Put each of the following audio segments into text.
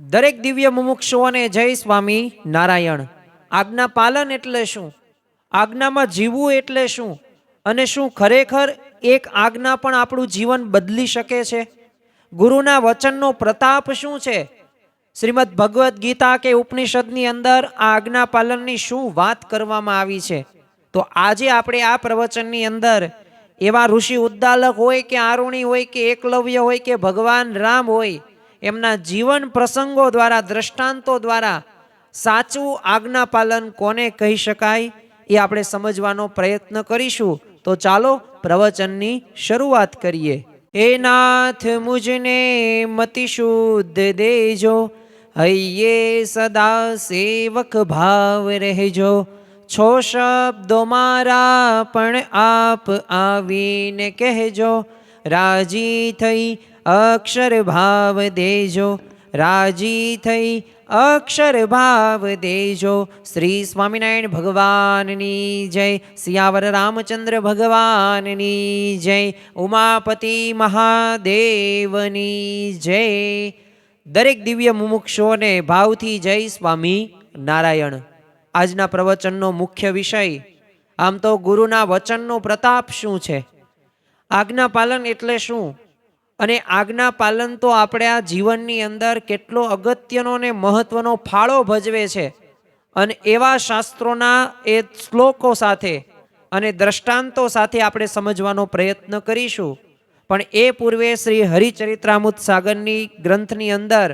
દરેક દિવ્ય મુમુક્ષુઓને જય સ્વામી નારાયણ। આજ્ઞા પાલન એટલે શું? આજ્ઞામાં જીવવું એટલે શું? અને શું ખરેખર એક આજ્ઞા પણ આપણું જીવન બદલી શકે છે? ગુરુના વચનનો પ્રતાપ શું છે? શ્રીમદ ભગવદ્ ગીતા કે ઉપનિષદની અંદર આ આજ્ઞા પાલનની શું વાત કરવામાં આવી છે? તો આજે આપણે આ પ્રવચનની અંદર એવા ઋષિ ઉદ્દાલક હોય કે આરુણી હોય કે એકલવ્ય હોય કે ભગવાન રામ હોય, એમના જીવન પ્રસંગો દ્વારા, દ્રષ્ટાંતો દ્વારા સાચું આજ્ઞા પાલન કોને કહી શકાય એ આપણે સમજવાનો પ્રયત્ન કરીશું। તો ચાલો પ્રવચનની શરૂઆત કરીએ। હે નાથ મુજને મતિ શુદ્ધ દેજો, હૈયે સદા સેવક ભાવ રહેજો। છો શબ્દો મારા પણ આપ આવીને કહેજો, રાજી થઈ અક્ષર ભાવ દેજો, રાજી થઈ અક્ષર ભાવ દેજો। શ્રી સ્વામિનારાયણ ભગવાનની જય, સિયાવર રામચંદ્ર ભગવાનની જય, ઉમાપતિ મહાદેવની જય। દરેક દિવ્ય મુમુક્ષુઓને ભાવથી જય સ્વામી નારાયણ। આજના પ્રવચનનો મુખ્ય વિષય, આમ તો ગુરુના વચનનો પ્રતાપ શું છે, આજ્ઞા પાલન એટલે શું, અને આજ્ઞા પાલન તો આપણે આ જીવનની અંદર કેટલો અગત્યનો ને મહત્વનો ફાળો ભજવે છે, અને એવા શાસ્ત્રોના એ શ્લોકો સાથે અને દ્રષ્ટાંતો સાથે આપણે સમજવાનો પ્રયત્ન કરીશું। પણ એ પૂર્વે શ્રી હરિચરિત્રામૃત સાગરની ગ્રંથની અંદર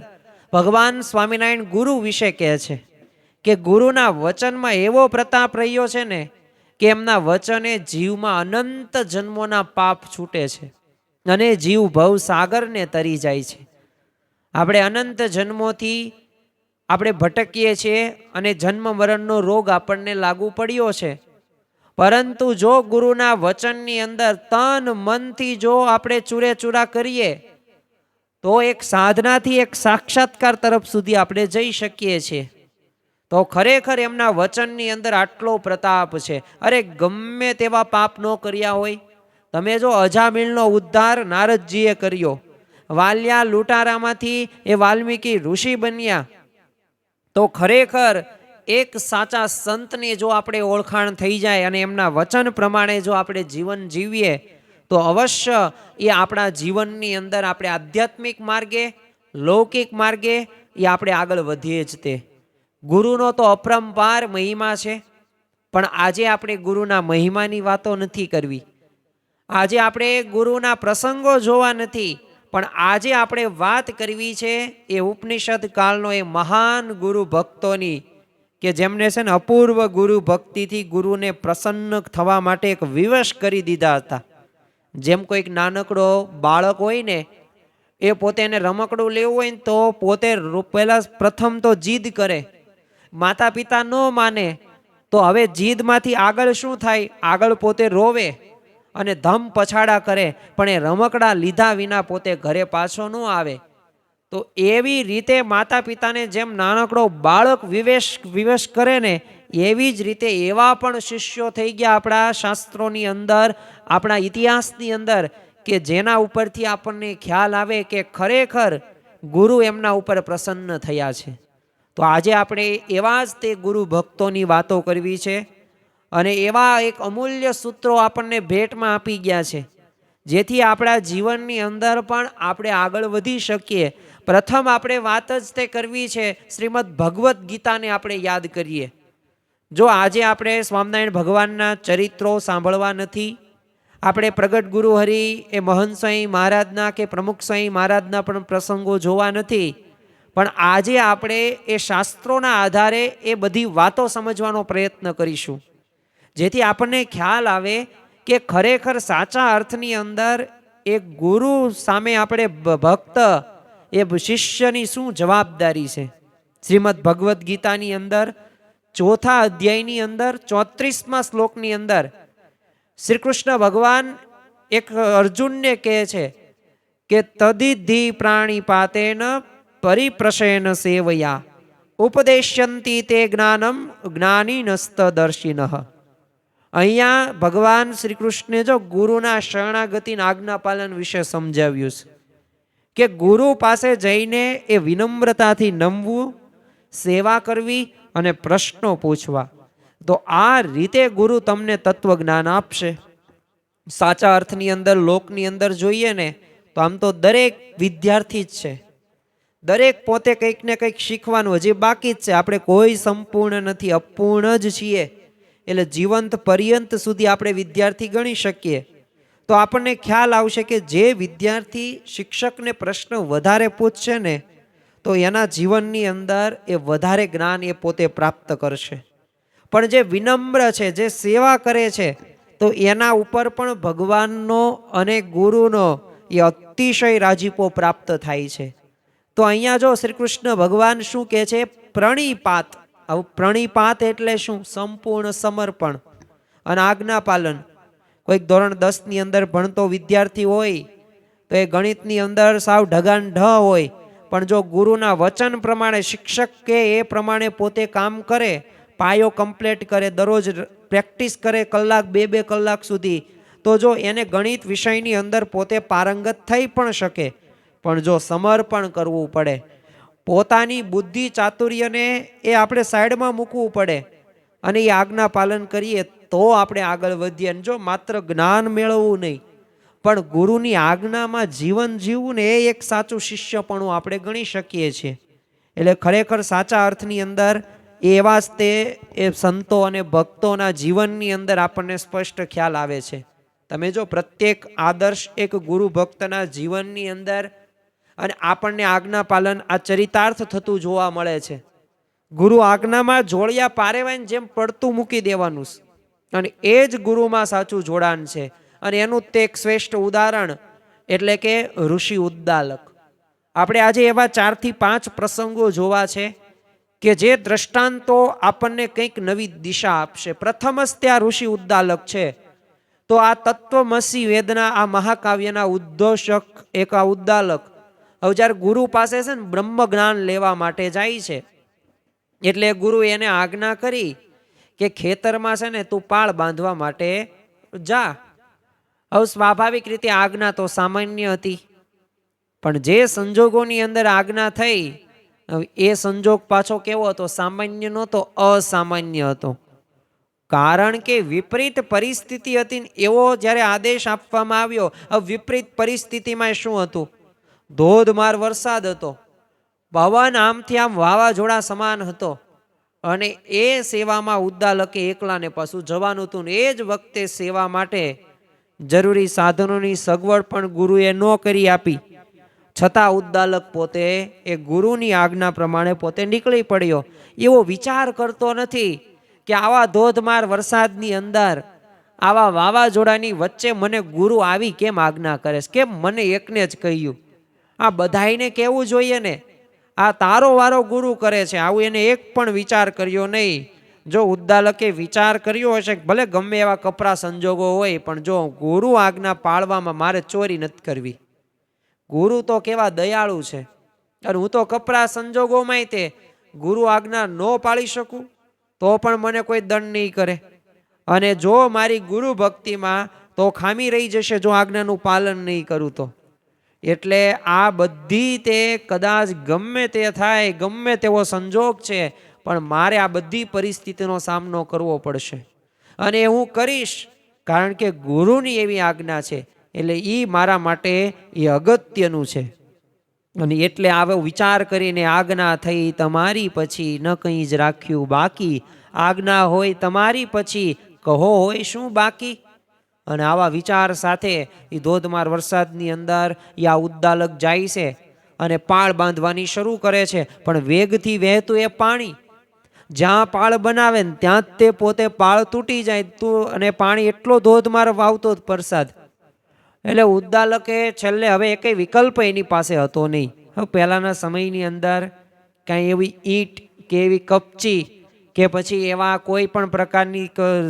ભગવાન સ્વામિનારાયણ ગુરુ વિશે કહે છે કે ગુરુના વચનમાં એવો પ્રતાપ રહ્યો છે ને કે એમના વચને જીવમાં અનંત જન્મોના પાપ છૂટે છે અને જીવ ભવ સાગરને તરી જાય છે। આપણે અનંત જન્મોથી આપણે ભટકીએ છીએ અને જન્મ મરણનો રોગ આપણને લાગુ પડ્યો છે, પરંતુ જો ગુરુના વચનની અંદર તન મનથી જો આપણે ચૂરેચૂરા કરીએ તો એક સાધનાથી એક સાક્ષાત્કાર તરફ સુધી આપણે જઈ શકીએ છીએ। તો ખરેખર એમના વચનની અંદર આટલો પ્રતાપ છે। અરે ગમે તેવા પાપ ન કર્યા હોય, તમે જો અજામિલનો ઉદ્ધાર નારદજીએ કર્યો, વાલિયા લૂંટારામાંથી એ વાલ્મીકી ઋષિ બન્યા, તો ખરેખર એક સાચા સંતની જો આપણે ઓળખાણ થઈ જાય અને એમના વચન પ્રમાણે જો આપણે જીવન જીવીએ તો અવશ્ય એ આપણા જીવનની અંદર આપણે આધ્યાત્મિક માર્ગે, લૌકિક માર્ગે એ આપણે આગળ વધીએ જ તે। ગુરુનો તો અપરંપાર મહિમા છે, પણ આજે આપણે ગુરુના મહિમાની વાતો નથી કરવી, આજે આપણે ગુરુના પ્રસંગો જોવા નથી, પણ આજે આપણે વાત કરવી છે એ ઉપનિષદ કાળનો એ મહાન ગુરુ ભક્તોની કે જેમને છે ને અપૂર્વ ગુરુ ભક્તિથી ગુરુને પ્રસન્ન થવા માટે એક વિવશ કરી દીધા હતા। જેમ કોઈક નાનકડો બાળક હોય ને, એ પોતે એને રમકડું લેવું હોય ને તો પોતે પહેલા પ્રથમ તો જીદ કરે, માતા પિતા ન માને તો હવે જીદમાંથી આગળ શું થાય, આગળ પોતે રોવે અને ધમ પછાડા કરે, પણ એ રમકડા લીધા વિના પોતે ઘરે પાછો ન આવે। તો એવી રીતે માતા પિતાને જેમ નાનકડો બાળક વિવેશ કરે ને, એવી જ રીતે એવા પણ શિષ્યો થઈ ગયા આપણા શાસ્ત્રોની અંદર, આપણા ઇતિહાસની અંદર, કે જેના ઉપરથી આપણને ખ્યાલ આવે કે ખરેખર ગુરુ એમના ઉપર પ્રસન્ન થયા છે। તો આજે આપણે એવા જ તે ગુરુ ભક્તોની વાતો કરવી છે અને એવા એક અમૂલ્ય સૂત્રો આપણને ભેટમાં આપી ગયા છે જેથી આપણા જીવનની અંદર પણ આપણે આગળ વધી શકીએ। પ્રથમ આપણે વાત જ તે કરવી છે, શ્રીમદ ભગવદ્ ગીતાને આપણે યાદ કરીએ। જો આજે આપણે સ્વામિનારાયણ ભગવાનના ચરિત્રો સાંભળવા નથી, આપણે પ્રગટ ગુરુ હરિ એ મહંત સ્વામી મહારાજના કે પ્રમુખ સ્વામી મહારાજના પણ પ્રસંગો જોવા નથી, પણ આજે આપણે એ શાસ્ત્રોના આધારે એ બધી વાતો સમજવાનો પ્રયત્ન કરીશું, જેથી આપણને ખ્યાલ આવે કે ખરેખર સાચા અર્થની અંદર એક ગુરુ સામે આપણે ભક્ત એ શિષ્યની શું જવાબદારી છે। શ્રીમદ ભગવદ્ ગીતાની અંદર ચોથા અધ્યાયની અંદર 34મા શ્લોકની અંદર શ્રી કૃષ્ણ ભગવાન એક અર્જુનને કહે છે કે તદિધિ પ્રાણીપાતેન પરિપ્રશેન સેવયા ઉપદેશ્યંતી તે જ્ઞાનમ જ્ઞાનીનસ્તદર્શિનઃ। અહીંયા ભગવાન શ્રી કૃષ્ણે જો ગુરુના શરણાગતિના આજ્ઞા પાલન વિશે સમજાવ્યું છે કે ગુરુ પાસે જઈને એ વિનમ્રતાથી નમવું, સેવા કરવી અને પ્રશ્નો પૂછવા. તો આ રીતે ગુરુ તમને તત્વજ્ઞાન આપશે. સાચા અર્થની અંદર, લોકની અંદર જોઈએ ને તો આમ તો દરેક વિદ્યાર્થી જ છે, દરેક પોતે કંઈક ને કંઈક શીખવાનું હજી બાકી જ છે. આપણે કોઈ સંપૂર્ણ નથી, અપૂર્ણ જ છીએ. એટલે જીવંત પર્યંત સુધી આપણે વિદ્યાર્થી ગણી શકીએ. તો આપણને ખ્યાલ આવશે કે જે વિદ્યાર્થી શિક્ષકને પ્રશ્ન વધારે પૂછશે ને તો એના જીવનની અંદર એ વધારે જ્ઞાન એ પોતે પ્રાપ્ત કરશે. પણ જે વિનમ્ર છે, જે સેવા કરે છે, તો એના ઉપર પણ ભગવાનનો અને ગુરુનો એ અતિશય રાજીપો પ્રાપ્ત થાય છે. તો અહીંયા જો શ્રી કૃષ્ણ ભગવાન શું કહે છે? પ્રણિપાત. હવે પ્રણિપાત એટલે શું? સંપૂર્ણ સમર્પણ અને આજ્ઞા પાલન. કોઈક ધોરણ 10 ની અંદર ભણતો વિદ્યાર્થી હોય તો એ ગણિતની અંદર સાવ ઢગાન ઢ હોય, પણ જો ગુરુના વચન પ્રમાણે શિક્ષક કે એ પ્રમાણે પોતે કામ કરે, પાયો કમ્પ્લીટ કરે, દરરોજ પ્રેક્ટિસ કરે કલાક 2-2 કલાક સુધી, તો જો એને ગણિત વિષયની અંદર પોતે પારંગત થઈ પણ શકે. પણ જો સમર્પણ કરવું પડે, પોતાની બુદ્ધિ ચાતુર્યને એ આપણે સાઈડમાં મૂકવું પડે અને એ આજ્ઞા પાલન કરીએ તો આપણે આગળ વધીએ. અને જો માત્ર જ્ઞાન મેળવવું નહીં, પણ ગુરુની આજ્ઞામાં જીવન જીવવું ને એ એક સાચું શિષ્યપણું આપણે ગણી શકીએ છીએ. એટલે ખરેખર સાચા અર્થની અંદર એવા જ તે એ સંતો અને ભક્તોના જીવનની અંદર આપણને સ્પષ્ટ ખ્યાલ આવે છે. તમે જો પ્રત્યેક આદર્શ એક ગુરુ ભક્તના જીવનની અંદર અને આપણને આજ્ઞા પાલન આ ચરિતાર્થ થતું જોવા મળે છે. ગુરુ આજ્ઞામાં જોડિયા પારેવાને જેમ પડતું મૂકી દેવાનું, અને એ જ ગુરુમાં સાચું જોડાણ છે. અને એનું તે એક શ્રેષ્ઠ ઉદાહરણ એટલે કે ઋષિ ઉદ્દાલક. આપણે આજે એવા 4 થી 5 પ્રસંગો જોવા છે કે જે દ્રષ્ટાંતો આપણને કંઈક નવી દિશા આપશે. પ્રથમ જ ત્યાં ઋષિ ઉદ્દાલક છે. તો આ તત્વમસી વેદના, આ મહાકાવ્યના ઉદ્ઘોષક એક આ ઉદ્દાલક હવે જ્યારે ગુરુ પાસે છે ને બ્રહ્મ જ્ઞાન લેવા માટે જાય છે, એટલે ગુરુ એને આજ્ઞા કરી કે ખેતરમાં છે ને તું પાળ બાંધવા માટે જા. હવે સ્વાભાવિક રીતે આજ્ઞા તો સામાન્ય હતી, પણ જે સંજોગોની અંદર આજ્ઞા થઈ એ સંજોગ પાછો કેવો હતો? સામાન્ય નહોતો, અસામાન્ય હતો. કારણ કે વિપરીત પરિસ્થિતિ હતી. એવો જ્યારે આદેશ આપવામાં આવ્યો, હવે વિપરીત પરિસ્થિતિમાં શું હતું? ધોધમાર વરસાદ હતો, પવન આમથી આમ વાવાઝોડા સમાન હતો, અને એ સેવામાં ઉદ્દાલકે એકલાને પાછું જવાનું હતું. એ જ વખતે સેવા માટે જરૂરી સાધનોની સગવડ પણ ગુરુએ ન કરી આપી, છતાં ઉદ્દાલક પોતે એ ગુરુની આજ્ઞા પ્રમાણે પોતે નીકળી પડ્યો. એવો વિચાર કરતો નથી કે આવા ધોધમાર વરસાદની અંદર, આવા વાવાઝોડાની વચ્ચે મને ગુરુ આવી કેમ આજ્ઞા કરે છે? કેમ મને એકને જ કહ્યું? આ બધાઈને કહેવું જોઈએ ને, આ તારો વારો ગુરુ કરે છે. આવું એને એક પણ વિચાર કર્યો નહીં. જો ઉદ્દાલકે વિચાર કર્યો હશે, ભલે ગમે એવા કપરા સંજોગો હોય, પણ જો ગુરુ આજ્ઞા પાળવામાં મારે ચોરી નથી કરવી. ગુરુ તો કેવા દયાળુ છે, અને હું તો કપરા સંજોગોમાં તે ગુરુ આજ્ઞા ન પાળી શકું તો પણ મને કોઈ દંડ નહીં કરે. અને જો મારી ગુરુ ભક્તિમાં તો ખામી રહી જશે જો આજ્ઞાનું પાલન નહીં કરું તો. એટલે આ બધી તે કદાચ ગમે તે થાય, ગમે તેવો સંજોગ છે, પણ મારે આ બધી પરિસ્થિતિનો સામનો કરવો પડશે, અને હું કરીશ, કારણ કે ગુરુની એવી આજ્ઞા છે. એટલે એ મારા માટે એ અગત્યનું છે. અને એટલે આવો વિચાર કરીને આજ્ઞા થઈ તમારી પછી, ન કંઈ જ રાખ્યું બાકી. આજ્ઞા હોય તમારી પછી, કહો હોય શું બાકી? અને આવા વિચાર સાથે એ ધોધમાર વરસાદની અંદર આ ઉદ્દાલક જાય છે અને પાળ બાંધવાની શરૂ કરે છે. પણ વેગથી વહેતું એ પાણી, જ્યાં પાળ બનાવે ને ત્યાં જ તે પોતે પાળ તૂટી જાય, અને પાણી એટલો ધોધમાર વાવતો વરસાદ. એટલે ઉદ્દાલકે છેલ્લે હવે એકેય વિકલ્પ એની પાસે હતો નહીં. હવે પહેલાના સમયની અંદર કાંઈ એવી ઈંટ કે એવી કપચી કે પછી એવા કોઈ પણ પ્રકારની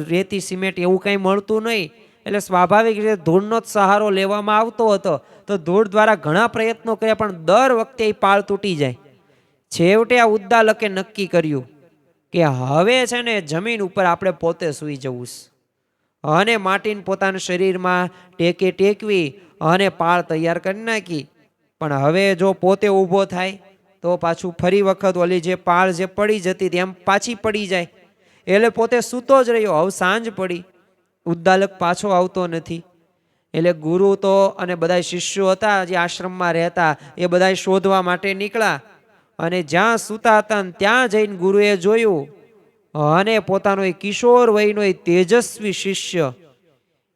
રેતી સિમેન્ટ એવું કંઈ મળતું નહીં. એટલે સ્વાભાવિક રીતે ધૂળનો જ સહારો લેવામાં આવતો હતો. તો ધૂળ દ્વારા ઘણા પ્રયત્નો કર્યા, પણ દર વખતે એ પાળ તૂટી જાય. છેવટે આ ઉદ્દાલકે નક્કી કર્યું કે હવે છે ને જમીન ઉપર આપણે પોતે સૂઈ જવું છે, અને માટીને પોતાના શરીરમાં ટેકે ટેકવી અને પાળ તૈયાર કરી નાખી. પણ હવે જો પોતે ઊભો થાય તો પાછું ફરી વખત ઓલી જે પાળ જે પડી જતી હતી એમ પાછી પડી જાય. એટલે પોતે સૂતો જ રહ્યો. હવે સાંજ પડી, ઉદ્દાલક પાછો આવતો નથી. એટલે ગુરુ તો અને બધા શિષ્યો હતા જે આશ્રમમાં રહેતા એ બધા શોધવા માટે નીકળ્યા. અને જ્યાં સૂતા હતા ત્યાં જઈને ગુરુએ જોયું અને પોતાનો એ કિશોર વયનો એ તેજસ્વી શિષ્ય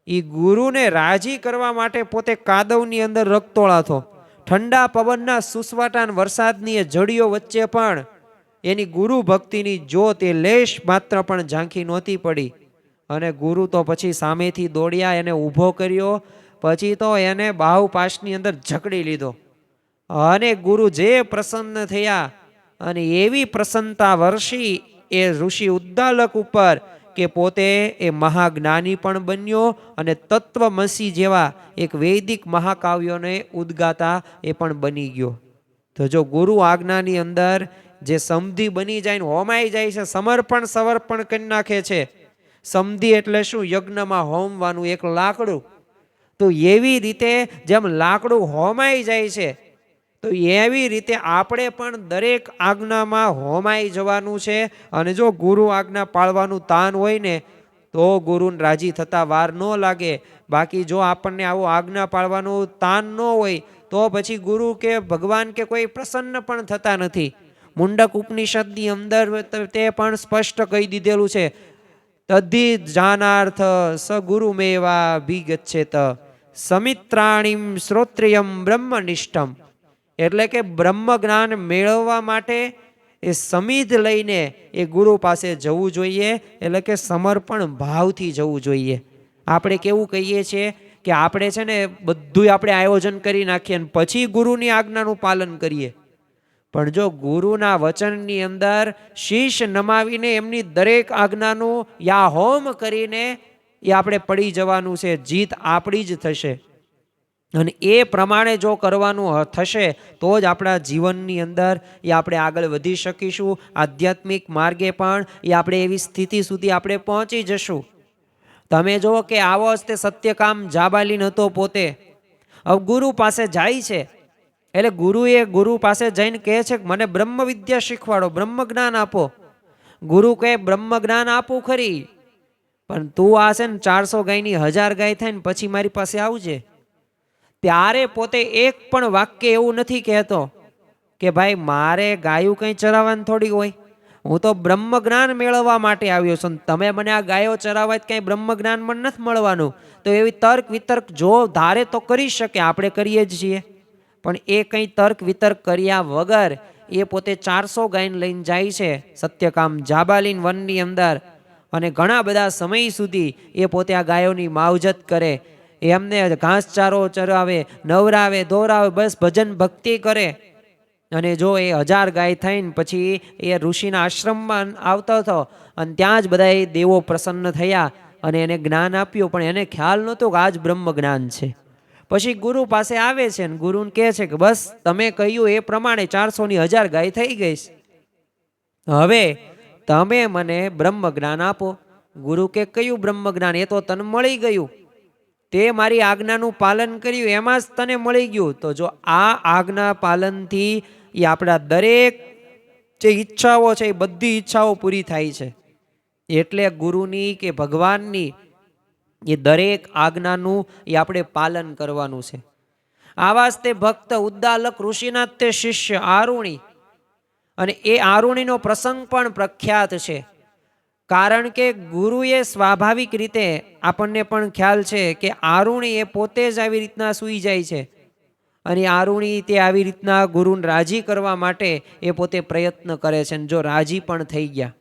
એ ગુરુને રાજી કરવા માટે પોતે કાદવની અંદર રખતોળાતો. ઠંડા પવનના સુસવાટાન વરસાદની એ જડીઓ વચ્ચે પણ એની ગુરુ ભક્તિની જ્યોત એ લેશ માત્ર પણ ઝાંખી નહોતી પડી. અને ગુરુ તો પછી સામેથી દોડ્યા, એને ઊભો કર્યો, પછી તો એને બાહુપાશની અંદર જકડી લીધો. અને ગુરુ જે પ્રસન્ન થયા અને એવી પ્રસન્નતા વર્ષી એ ઋષિ ઉદ્દાલક ઉપર કે પોતે એ મહાજ્ઞાની પણ બન્યો અને તત્વમસી જેવા એક વૈદિક મહાકાવ્યોને ઉદ્ગાતા એ પણ બની ગયો. તો જો ગુરુ આજ્ઞાની અંદર જે સમધિ બની જાય ને હોમાઈ જાય છે, સમર્પણ કરી નાખે છે. સમધિ એટલે શું? યજ્ઞમાં હોમવાનું એક લાકડું. તો એવી રીતે જેમ લાકડું હોમાઈ જાય છે, તો એવી રીતે આપણે પણ દરેક આજ્ઞામાં હોમાઈ જવાનું છે. અને જો ગુરુ આજ્ઞા પાળવાનું તાન હોય ને તો ગુરુને રાજી થતા વાર ન લાગે. બાકી જો આપણને આવું આજ્ઞા પાળવાનું તાન ન હોય તો પછી ગુરુ કે ભગવાન કે કોઈ પ્રસન્ન પણ થતા નથી. મુંડક ઉપનિષદની અંદર તે પણ સ્પષ્ટ કહી દીધેલું છે, તદ્ધિ જાનાર્થ સ ગુરુમેવા ભીગચ્છેત સમિત્રાણીમ શ્રોત્રિયમ બ્રહ્મનિષ્ઠમ. એટલે કે બ્રહ્મ જ્ઞાન મેળવવા માટે એ સમિધ લઈને એ ગુરુ પાસે જવું જોઈએ. એટલે કે સમર્પણ ભાવથી જવું જોઈએ. આપણે કેવું કહીએ છીએ કે આપણે છે ને બધું આપણે આયોજન કરી નાખીએ અને પછી ગુરુની આજ્ઞાનું પાલન કરીએ. પણ જો ગુરુના વચનની અંદર શીશ નમાવીને એમની દરેક આજ્ઞાનું યા હોમ કરીને એ આપણે પડી જવાનું છે. જીત આપણી જ થશે. અને એ પ્રમાણે જો કરવાનું થશે તો જ આપણા જીવનની અંદર એ આપણે આગળ વધી શકીશું. આધ્યાત્મિક માર્ગે પણ એ આપણે એવી સ્થિતિ સુધી આપણે પહોંચી જશું. તમે જુઓ કે આવો જ તે સત્યકામ જાબાલીન હતો પોતે. હવે ગુરુ પાસે જાય છે એટલે ગુરુ પાસે જઈને કહે છે કે મને બ્રહ્મ વિદ્યા શીખવાડો, બ્રહ્મ જ્ઞાન આપો. ગુરુ કહે બ્રહ્મ જ્ઞાન આપું ખરી, પણ તું આ છે ને 400 ગાયની 1000 ગાય થાય ને પછી મારી પાસે આવજે. ત્યારે પોતે એક પણ વાક્ય એવું નથી કહેતો કે ભાઈ મારે ગાયું કંઈ ચરાવવાની થોડી હોય, હું તો બ્રહ્મ જ્ઞાન મેળવવા માટે આવ્યો છું. તમે મને આ ગાયો ચરાવવા કંઈ બ્રહ્મ જ્ઞાન મને નથી મળવાનું. તો એવી તર્ક વિતર્ક જો ધારે તો કરી શકે, આપણે કરીએ જ છીએ. પણ એ કંઈ તર્ક વિતર્ક કર્યા વગર એ પોતે 400 ગાયને લઈને જાય છે સત્યકામ જાબાલીન વનની અંદર. અને ઘણા બધા સમય સુધી એ પોતે આ ગાયોની માવજત કરે, એમને ઘાસચારો ચરાવે, નવરાવે, દોરાવે, બસ ભજન ભક્તિ કરે. અને જો એ 1000 ગાય થઈને પછી એ ઋષિના આશ્રમમાં આવતો હતો અને ત્યાં જ બધા દેવો પ્રસન્ન થયા અને એને જ્ઞાન આપ્યું. પણ એને ખ્યાલ નહોતો કે આ જ બ્રહ્મ જ્ઞાન છે. પછી ગુરુ પાસે આવે છે અને ગુરુને કહે છે કે બસ તમે કહ્યું એ પ્રમાણે 400 ની 1000 ગાય થઈ ગઈ છે, હવે તમે મને બ્રહ્મ જ્ઞાન આપો. ગુરુ કે કયું બ્રહ્મ જ્ઞાન? એ તો તને મળી ગયું, તે મારી આજ્ઞાનું પાલન કર્યું એમાં જ તને મળી ગયું. તો જો આ આજ્ઞા પાલનથી એ આપણા દરેક જે ઈચ્છાઓ છે એ બધી ઈચ્છાઓ પૂરી થાય છે. એટલે ગુરુની કે ભગવાનની એ દરેક આજ્ઞાનું એ આપણે પાલન કરવાનું છે. આવા જ તે ભક્ત ઉદ્દાલક ઋષિના તે શિષ્ય આરુણી, અને એ આરુણીનો પ્રસંગ પણ પ્રખ્યાત છે. કારણ કે ગુરુએ સ્વાભાવિક રીતે આપણને પણ ખ્યાલ છે કે આરુણી એ પોતે જ આવી રીતના સૂઈ જાય છે. અને આરુણી તે આવી રીતના ગુરુને રાજી કરવા માટે એ પોતે પ્રયત્ન કરે છે. જો રાજી પણ થઈ ગયા,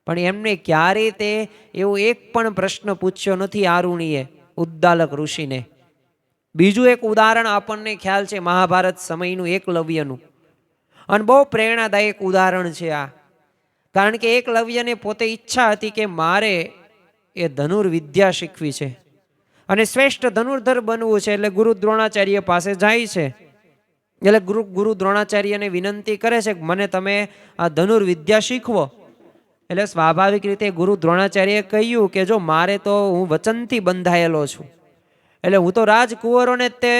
પણ એમને ક્યારેય તે એવો એક પણ પ્રશ્ન પૂછ્યો નથી આરુણીએ ઉદ્દાલક ઋષિને. બીજું એક ઉદાહરણ આપણને ખ્યાલ છે મહાભારત સમયનું એકલવ્યનું, અને બહુ પ્રેરણાદાયક ઉદાહરણ છે આ. કારણ કે એકલવ્યને પોતે ઈચ્છા હતી કે મારે એ ધનુર્વિદ્યા શીખવી છે અને શ્રેષ્ઠ ધનુર્ધર બનવું છે. એટલે ગુરુ દ્રોણાચાર્ય પાસે જાય છે. એટલે ગુરુ દ્રોણાચાર્યને વિનંતી કરે છે કે મને તમે આ ધનુર્વિદ્યા શીખવો. એટલે સ્વાભાવિક રીતે ગુરુ દ્રોણાચાર્યએ કહ્યું કે જો મારે તો હું વચનથી બંધાયેલો છું, એટલે હું તો રાજકુંવરોને તે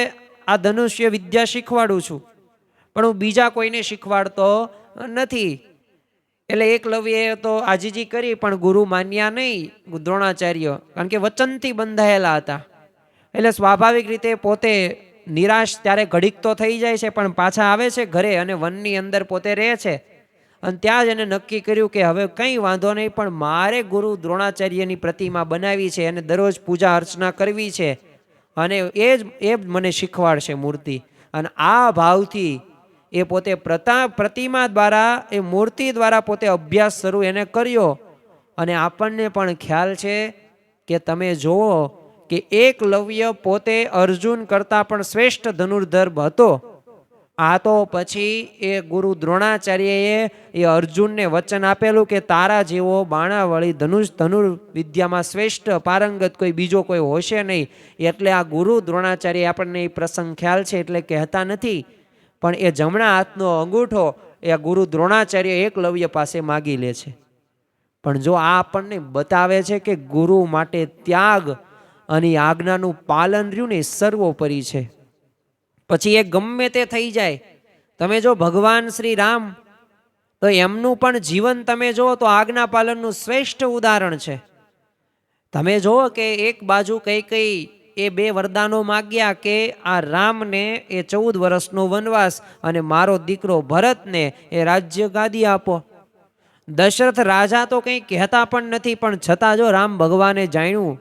આ ધનુષ્ય વિદ્યા શીખવાડું છું. પણ હું બીજા કોઈને શીખવાડતો નથી. એટલે એકલવ્યએ તો આજીજી કરી પણ ગુરુ માન્યા નહીં દ્રોણાચાર્ય, કારણ કે વચનથી બંધાયેલા હતા. એટલે સ્વાભાવિક રીતે પોતે નિરાશ ત્યારે ઘડીક તો થઈ જાય છે, પણ પાછા આવે છે ઘરે અને વનની અંદર પોતે રહે છે. અને ત્યાં જ એને નક્કી કર્યું કે હવે કંઈ વાંધો નહીં, પણ મારે ગુરુ દ્રોણાચાર્યની પ્રતિમા બનાવી છે અને દરરોજ પૂજા અર્ચના કરવી છે, અને એ મને શીખવાડશે મૂર્તિ. અને આ ભાવથી એ પોતે પ્રતિમા દ્વારા, એ મૂર્તિ દ્વારા પોતે અભ્યાસ શરૂ એને કર્યો. અને આપણને પણ ખ્યાલ છે કે તમે જુઓ કે એકલવ્ય પોતે અર્જુન કરતાં પણ શ્રેષ્ઠ ધનુર્ધર હતો. આ તો પછી એ ગુરુ દ્રોણાચાર્યએ એ અર્જુનને વચન આપેલું કે તારા જેવો બાણાવાળી ધનુર્વિદ્યામાં શ્રેષ્ઠ પારંગત કોઈ બીજો કોઈ હોશે નહીં. એટલે આ ગુરુ દ્રોણાચાર્ય આપણને એ પ્રસંગ ખ્યાલ છે, એટલે કહેતા નથી, પણ એ જમણા હાથનો અંગૂઠો એ ગુરુ દ્રોણાચાર્ય એકલવ્ય પાસે માગી લે છે. પણ જો આ આપણને બતાવે છે કે ગુરુ માટે ત્યાગ અને આજ્ઞાનું પાલન રહ્યું ને સર્વોપરી છે. પછી એ ગમે તે થઈ જાય, તમે જો ભગવાન શ્રી રામ, તો એમનું પણ જીવન તમે જુઓ તો આજ્ઞા પાલનનું શ્રેષ્ઠ ઉદાહરણ છે. તમે જુઓ કે એક બાજુ કઈ એ બે વરદાનો માગ્યા કે આ રામને એ 14 વર્ષનો વનવાસ અને મારો દીકરો ભરતને એ રાજ્ય ગાદી આપો. દશરથ રાજા તો કંઈ કહેતા પણ નથી, પણ છતાં જો રામ ભગવાને જાણ્યું,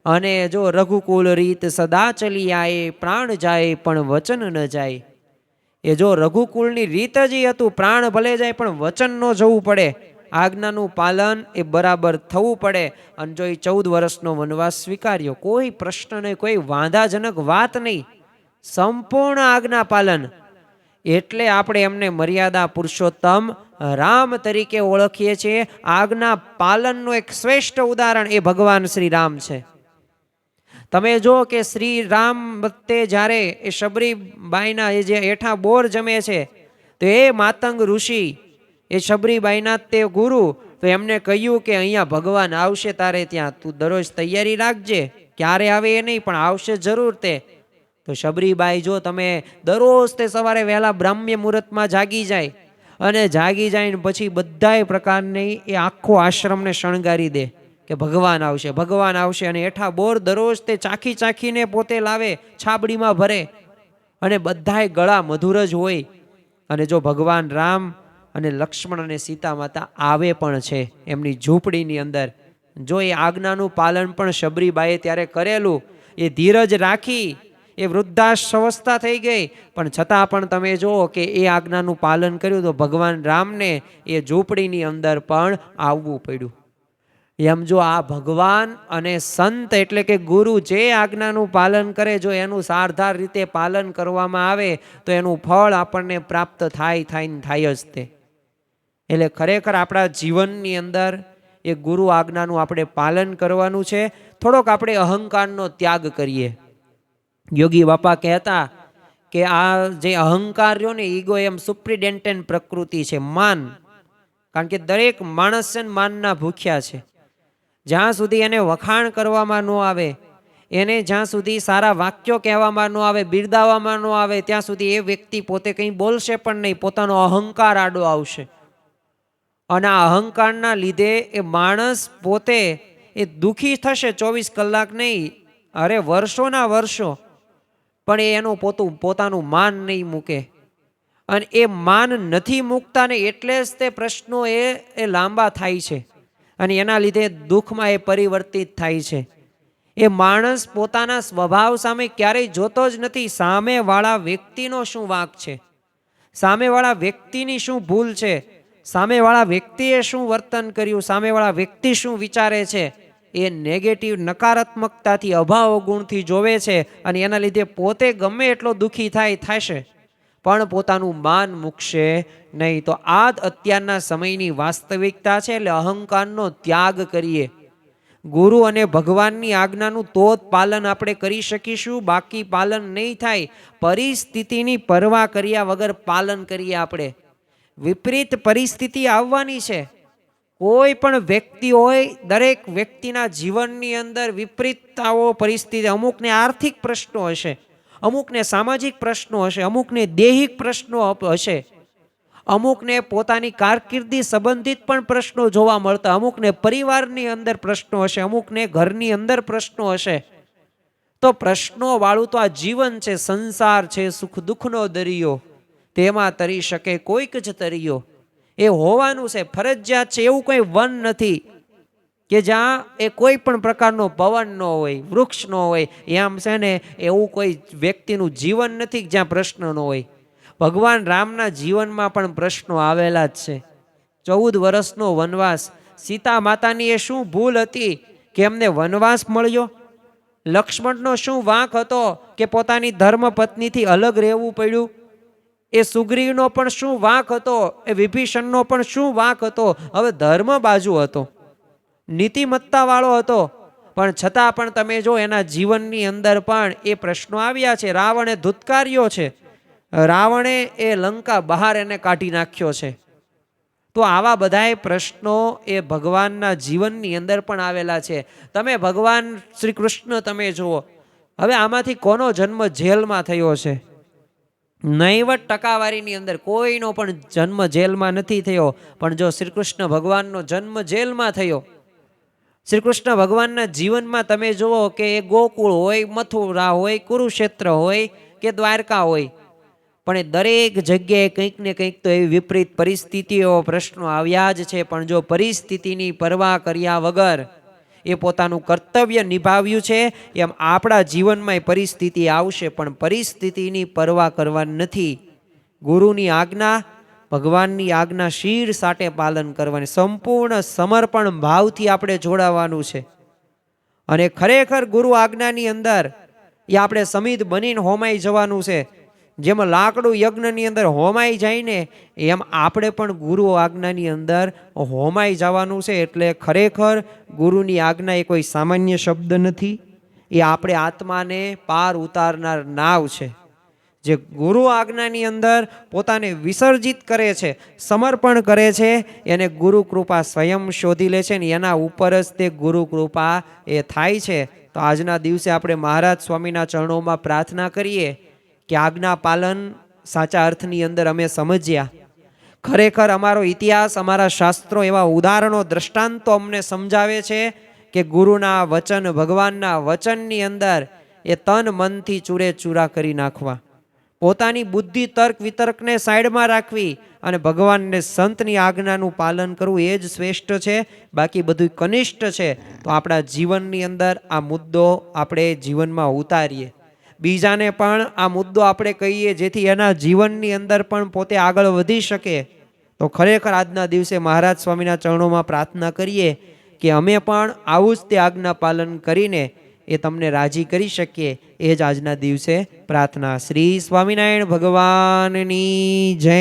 અને જો રઘુકુલ રીત સદા ચલી આએ, પ્રાણ જાય પણ વચન ન જાય. એ જો રઘુકુલની રીત જ હતું, પ્રાણ ભલે જાય પણ વચન ન જવું પડે, આજ્ઞાનું પાલન એ બરાબર થવું પડે. અને જો એ 14 વર્ષનો વનવાસ સ્વીકાર્યો, કોઈ પ્રશ્ન નહીં, કોઈ વાંધાજનક વાત નહીં, સંપૂર્ણ આજ્ઞા પાલન. એટલે આપણે એમને મર્યાદા પુરુષોત્તમ રામ તરીકે ઓળખીએ છીએ. આજ્ઞા પાલનનું એક શ્રેષ્ઠ ઉદાહરણ એ ભગવાન શ્રી રામ છે. તમે જો કે શ્રી રામ વખતે જ્યારે એ શબરીબાઈના એ જે હેઠા બોર જમે છે, તો એ માતંગ ઋષિ એ શબરીબાઈના તે ગુરુ, તો એમને કહ્યું કે અહીંયા ભગવાન આવશે તારે ત્યાં, તું દરરોજ તૈયારી રાખજે, ક્યારે આવે એ નહીં પણ આવશે જરૂર તે. તો શબરીબાઈ જો તમે દરરોજ તે સવારે વહેલા બ્રાહ્મ્ય મુહૂર્તમાં જાગી જાય, અને જાગી જાય પછી બધાય પ્રકારની એ આખો આશ્રમને શણગારી દે કે ભગવાન આવશે, ભગવાન આવશે. અને હેઠા બોર દરરોજ તે ચાખી ચાખીને પોતે લાવે, છાબડીમાં ભરે, અને બધાય ગળા મધુર જ હોય. અને જો ભગવાન રામ અને લક્ષ્મણ અને સીતા માતા આવે પણ છે એમની ઝૂંપડીની અંદર, જો એ આજ્ઞાનું પાલન પણ શબરીબાઈએ ત્યારે કરેલું, એ ધીરજ રાખી, એ વૃદ્ધાવસ્થા થઈ ગઈ, પણ છતાં પણ તમે જુઓ કે એ આજ્ઞાનું પાલન કર્યું, તો ભગવાન રામને એ ઝૂંપડીની અંદર પણ આવવું પડ્યું. એમ જો આ ભગવાન અને સંત એટલે કે ગુરુ જે આજ્ઞાનું પાલન કરે, જો એનું સારધાર રીતે પાલન કરવામાં આવે તો એનું ફળ આપણને પ્રાપ્ત થાય જ તે. એટલે ખરેખર આપણા જીવનની અંદર એ ગુરુ આજ્ઞાનું આપણે પાલન કરવાનું છે. થોડોક આપણે અહંકારનો ત્યાગ કરીએ. યોગી બાપા કહેતા કે આ જે અહંકાર રહ્યો ને, ઈગો એમ સુપ્રિડેન્ટેન્ટ પ્રકૃતિ છે, માન. કારણ કે દરેક માણસ છે ને માનના ભૂખ્યા છે. જ્યાં સુધી એને વખાણ કરવામાં ન આવે, એને જ્યાં સુધી સારા વાક્યો કહેવામાં ન આવે, બિરદાવવામાં ન આવે, ત્યાં સુધી એ વ્યક્તિ પોતે કંઈ બોલશે પણ નહીં, પોતાનો અહંકાર આડો આવશે. અને આ અહંકારના લીધે એ માણસ પોતે એ દુઃખી થશે, 24 કલાક નહીં, અરે વર્ષોના વર્ષો, પણ એ એનું પોતાનું માન નહીં મૂકે. અને એ માન નથી મૂકતા ને એટલે જ તે પ્રશ્નો એ લાંબા થાય છે, અને એના લીધે દુઃખમાં એ પરિવર્તિત થાય છે. એ માણસ પોતાના સ્વભાવ સામે ક્યારેય જોતો જ નથી, સામેવાળા વ્યક્તિનો શું વાંક છે, સામેવાળા વ્યક્તિની શું ભૂલ છે, સામેવાળા વ્યક્તિએ શું વર્તન કર્યું, સામેવાળા વ્યક્તિ શું વિચારે છે, એ નેગેટિવ નકારાત્મકતાથી, અભાવ ગુણથી જોવે છે. અને એના લીધે પોતે ગમે એટલો દુઃખી થશે પણ પોતાનું માન મૂકશે નહીં. તો આ જ અત્યારના સમયની વાસ્તવિકતા છે. એટલે અહંકારનો ત્યાગ કરીએ. ગુરુ અને ભગવાનની આજ્ઞાનું તો જ પાલન આપણે કરી શકીશું, બાકી પાલન નહીં થાય. પરિસ્થિતિની પરવા કર્યા વગર પાલન કરીએ આપણે. વિપરીત પરિસ્થિતિ આવવાની છે. કોઈ પણ વ્યક્તિ હોય, દરેક વ્યક્તિના જીવનની અંદર વિપરીતતાઓ, પરિસ્થિતિ, અમુકને આર્થિક પ્રશ્નો હશે, અમુકને સામાજિક પ્રશ્નો હશે, અમુકને દૈહિક પ્રશ્નો હશે, અમુકને પોતાની કારકિર્દી સંબંધિત પણ પ્રશ્નો જોવા મળતા, અમુકને પરિવારની અંદર પ્રશ્નો હશે, અમુકને ઘરની અંદર પ્રશ્નો હશે. તો પ્રશ્નો વાળું તો આ જીવન છે, સંસાર છે, સુખ દુઃખનો દરિયો, તેમાં તરી શકે કોઈક જ તરિયો. એ હોવાનું છે, ફરજિયાત છે. એવું કોઈ વન નથી કે જ્યાં એ કોઈ પણ પ્રકારનો પવન ન હોય, વૃક્ષ ન હોય, એમ છે ને એવું કોઈ વ્યક્તિનું જીવન નથી જ્યાં પ્રશ્ન ન હોય. ભગવાન રામના જીવનમાં પણ પ્રશ્નો આવેલા જ છે. 14 વર્ષનો વનવાસ, સીતા માતાની એ શું ભૂલ હતી કે એમને વનવાસ મળ્યો? લક્ષ્મણનો શું વાંક હતો કે પોતાની ધર્મ પત્નીથી અલગ રહેવું પડ્યું? એ સુગ્રીવનો પણ શું વાંક હતો? એ વિભીષણનો પણ શું વાંક હતો? હવે ધર્મ બાજુ હતો, નીતિમત્તા વાળો હતો, પણ છતાં પણ તમે જો એના જીવનની અંદર પણ એ પ્રશ્નો આવ્યા છે. રાવણે ધૂતકાર્યો છે, રાવણે એ લંકા બહાર એને કાઢી નાખ્યો છે. તો આવા બધાય પ્રશ્નો એ ભગવાનના જીવનની અંદર પણ આવેલા છે. તમે ભગવાન શ્રી કૃષ્ણ તમે જુઓ, હવે આમાંથી કોનો જન્મ જેલમાં થયો છે? નહીવટ ટકાવારીની અંદર કોઈનો પણ જન્મ જેલમાં નથી થયો. પણ જો શ્રી કૃષ્ણ ભગવાનનો જન્મ જેલમાં થયો. શ્રી કૃષ્ણ ભગવાનના જીવનમાં તમે જુઓ કે એ ગોકુળ હોય, મથુરા હોય, કુરુક્ષેત્ર હોય કે દ્વારકા હોય, પણ એ દરેક જગ્યાએ કંઈક ને કંઈક તો એવી વિપરીત પરિસ્થિતિઓ, પ્રશ્નો આવ્યા જ છે. પણ જો પરિસ્થિતિની પરવા કર્યા વગર એ પોતાનું કર્તવ્ય નિભાવ્યું છે, એમ આપણા જીવનમાં એ પરિસ્થિતિ આવશે, પણ પરિસ્થિતિની પરવા કરવાની નથી. ગુરુની આજ્ઞા, ભગવાનની આજ્ઞા શીર સાટે પાલન કરવાની, સંપૂર્ણ સમર્પણ ભાવથી આપણે જોડાવાનું છે. અને ખરેખર ગુરુ આજ્ઞાની અંદર એ આપણે સમિધ બનીને હોમાઈ જવાનું છે. જેમ લાકડું યજ્ઞની અંદર હોમાઈ જાય ને, એમ આપણે પણ ગુરુ આજ્ઞાની અંદર હોમાઈ જવાનું છે. એટલે ખરેખર ગુરુની આજ્ઞા એ કોઈ સામાન્ય શબ્દ નથી, એ આપણે આત્માને પાર ઉતારનાર નાવ છે. જે ગુરુ આજ્ઞાની અંદર પોતાને વિસર્જિત કરે છે, સમર્પણ કરે છે, એને ગુરુ કૃપા સ્વયં શોધી લે છે ને એના ઉપર જ તે ગુરુ કૃપા એ થાય છે. તો આજના દિવસે આપણે મહારાજ સ્વામીના ચરણોમાં પ્રાર્થના કરીએ કે આજ્ઞા પાલન સાચા અર્થની અંદર અમે સમજ્યા. ખરેખર અમારો ઇતિહાસ, અમારા શાસ્ત્રો એવા ઉદાહરણો, દ્રષ્ટાંતો અમને સમજાવે છે કે ગુરુના વચન, ભગવાનના વચનની અંદર એ તન મનથી ચૂરે ચૂરા કરી નાખવા, પોતાની બુદ્ધિ તર્ક વિતર્કને સાઈડમાં રાખવી અને ભગવાનને સંતની આજ્ઞાનું પાલન કરવું એ જ શ્રેષ્ઠ છે. બાકી બધું કનિષ્ઠ છે. તો આપણા જીવનની અંદર આ મુદ્દો આપણે જીવનમાં ઉતારીએ, બીજાને પણ આ મુદ્દો આપણે કહીએ, જેથી એના જીવનની અંદર પણ પોતે આગળ વધી શકે. તો ખરેખર આજના દિવસે મહારાજ સ્વામીના ચરણોમાં પ્રાર્થના કરીએ કે અમે પણ આવું જ તે આજ્ઞા પાલન કરીને એ તમને રાજી કરી શકીએ. એ જ આજના દિવસે પ્રાર્થના. શ્રી સ્વામિનારાયણ ભગવાનની જય.